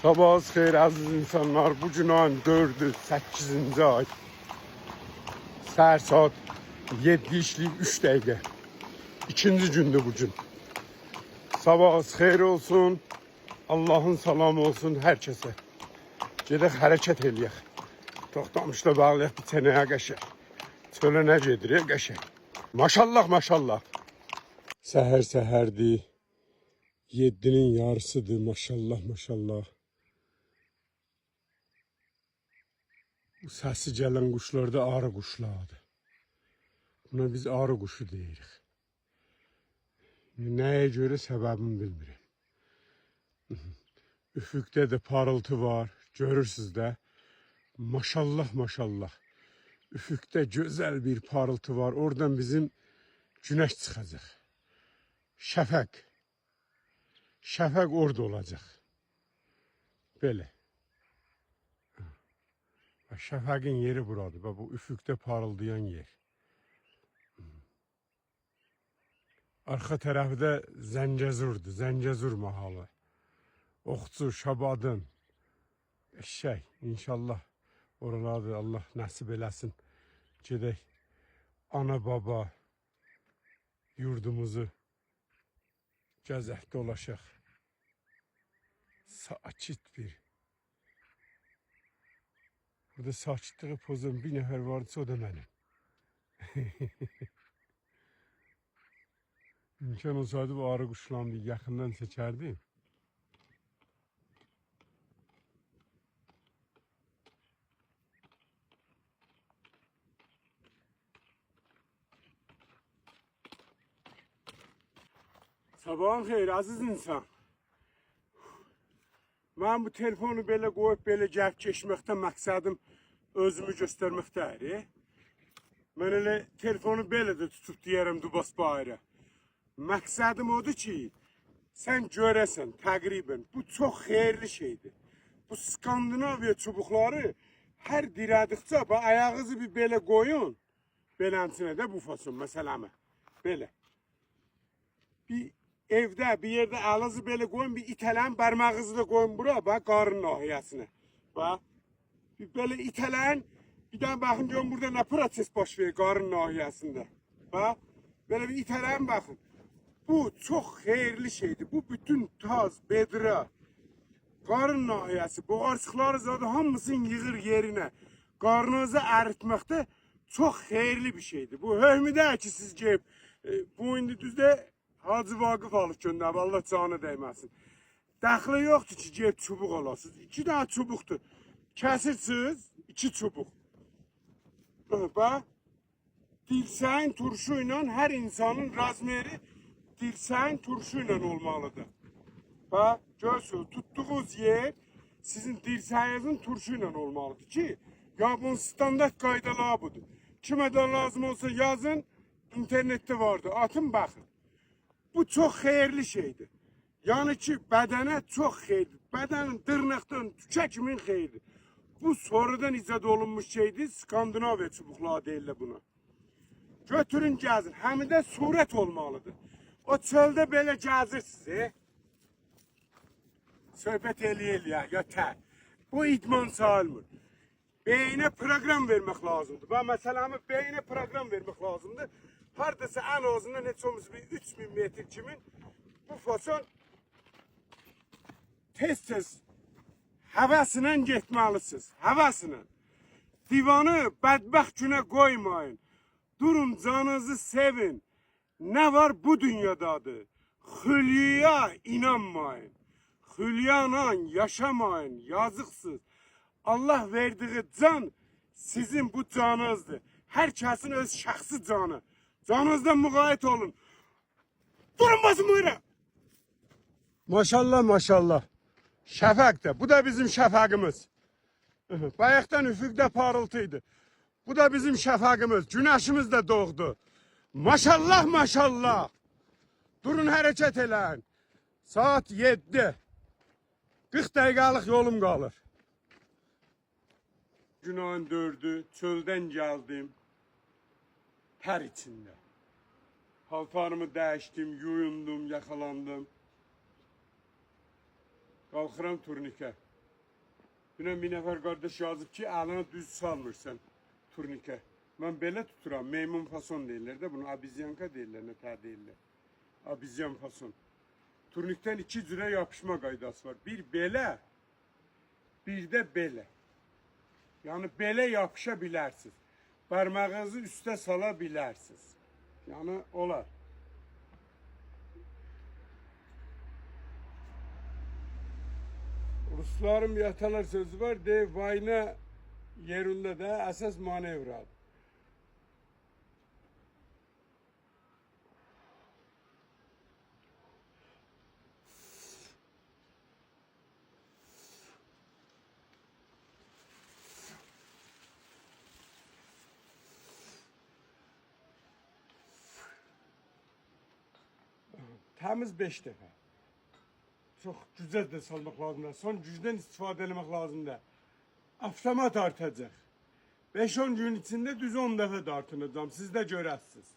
Sabahınız xeyir aziz insanlar. Bu gün ayın 4'ü 8. ay. Səhər saat 7 işləyib 3 dəqiqə. İkinci gündür bugün. Sabahınız xeyir olsun. Allah'ın salamı olsun hər kəsə. Gedək hərəkət eləyək. Toxtamışda bağlayaq bir tənəyə qəşək. Çölə nə gedir qəşək. Maşallah maşallah. Səhər-səhərdir. 7'nin yarısıdır. Maşallah maşallah. Bu səsi gələn quşlar da arı quşlardır. Buna biz arı quşu deyirik. Nəyə görə səbəbini bilmirəm. Üfüqdə də parıltı var. Görürsünüz də. Maşallah maşallah. Üfüqdə gözəl bir parıltı var. Oradan bizim güneş çıxacaq. Şəfəq. Şəfəq orada olacaq. Belə. Şəfəqin yeri buradır. Bu üfüqdə parıldayan yer. Arxa tərəfdə Zəngəzurdur. Zəngəzur mahalı. Oxçu, Şabadın. Eşək. İnşallah oralarda Allah nəsib eləsin. Gedək ana baba yurdumuzu gəzək dolaşaq. Sakit bir. Burada sakitliği pozan bir nəfər varsa o da mənim. İmkan olsaydı bu arı quşlarını bir yaxından çəkərdim. Sabahın xeyir aziz insan. Mən bu telefonu belə qoyub belə gəlib keçməkdə məqsədim özümü göstərməkdədir. Mən elə telefonu belə də tutub deyərəm Dubas bayra. Məqsədim odur ki, sən görəsən təqribən bu çox xeyirli şeydir. Bu Skandinaviya çubuqları hər dirədikcə ayağınızı bir belə qoyun. Beləmsinə də bu fason məsələmə. Belə. Bir evdə bir yerdə əlinizi belə qoyun, bir itələn, barmağınızı da qoyun bura, bax qarın nahiyəsinə. Bax. Bir belə itələn, bir daha baxın görün burada nə proses baş verir qarın nahiyəsində. Bax. Belə bir itələn baxın. Bu çox xeyirli şeydir. Bu bütün taz, bedra, qarın nahiyəsi, boğarsıqları zaten hamısını yığır yerinə. Qarnınızı əritməkdə çox xeyirli bir şeydir. Bu höhmüdə ki siz gəlib, bu indi düzdə Hacı Vaqif alıb göndərib, Allah canı dəyməsin. Dəxli yoxdur ki, gəlib çubuq alasınız. 2 dənə çubuqdur. Kəsirsiniz, 2 çubuq. Bax, dirsəyin turşu ilə hər insanın razmeri dirsəyin turşu ilə olmalıdır. Bax, görürsünüz, tutduğunuz yer sizin dirsəyinizin turşu ilə olmalıdır ki, ya bunun standart qaydaları budur. Kimə də lazım olsa yazın, internetdə vardır, atın baxın. Bu çox xeyirli şeydir. Yəni ki, bədənə çox xeyirdir. Bədənin dırnaqdan tükə kimin xeyirdir. Bu sonradan icad olunmuş şeydir. Skandinaviya çubuqları deyirlər buna. Götürün gəzin. Həm də surət olmalıdır. O çöldə belə gəzirsiniz. Söhbət eləyək, yatər. Bu idman sayılmır. Beyinə proqram vermək lazımdır. Və məsələmi beyinə proqram vermək lazımdır. Hardasa en azından heç olmasa bir 3000 metr kimin bu fason tez-tez həvəsilə getməlisiniz. Həvəsilə. Divanı bədbəxt günə qoymayın. Durun canınızı sevin. Ne var bu dünyadadır. Hülyaya inanmayın. Hülyana yaşamayın. Yazıksız. Allah verdiği can sizin bu canınızdır. Hər kəsin öz şəxsi canı. Canınızdan müqayət olun. Durun basın buyurun. Maşallah maşallah. Şəfəq də. Bu da bizim şəfəqimiz. Bayaqdan üfüqdə parıltıydı. Bu da bizim şəfəqimiz. Günəşimiz də doğdu. Maşallah maşallah. Durun hərəkət eləyin. Saat 7. 40 dəqiqəlik yolum qalır. Günahın 4'ü. Çöldən gəldim. Ter içinde. Paltarımı dəyişdim, yuyundum, yakalandım. Qalxıram turnike. Dünən bir nəfər qardaş yazıb ki, əlini düz salmırsan turnike. Mən belə tuturam, meymun fason deyirlər də, bunu abizyanka deyirlər, nə tə deyirlər. Abizyan fason. Turnikdən iki cürə yapışma qaydası var. Bir belə, bir də belə. Yəni belə yapışa bilərsiniz. Parmağınızı üstə sala bilərsiniz. Yəni olar. Rusların bir atalar sözü var, de vayna yerinde de əsas manevradır. Temiz 5 dəfə. Çox gücə də salmaq lazımdır. Son gücdən istifadə etmək lazımdır. Avtomat artacaq. 5-10 gün içində düz 10 dəfə dartınacağım. Siz də görərsiniz.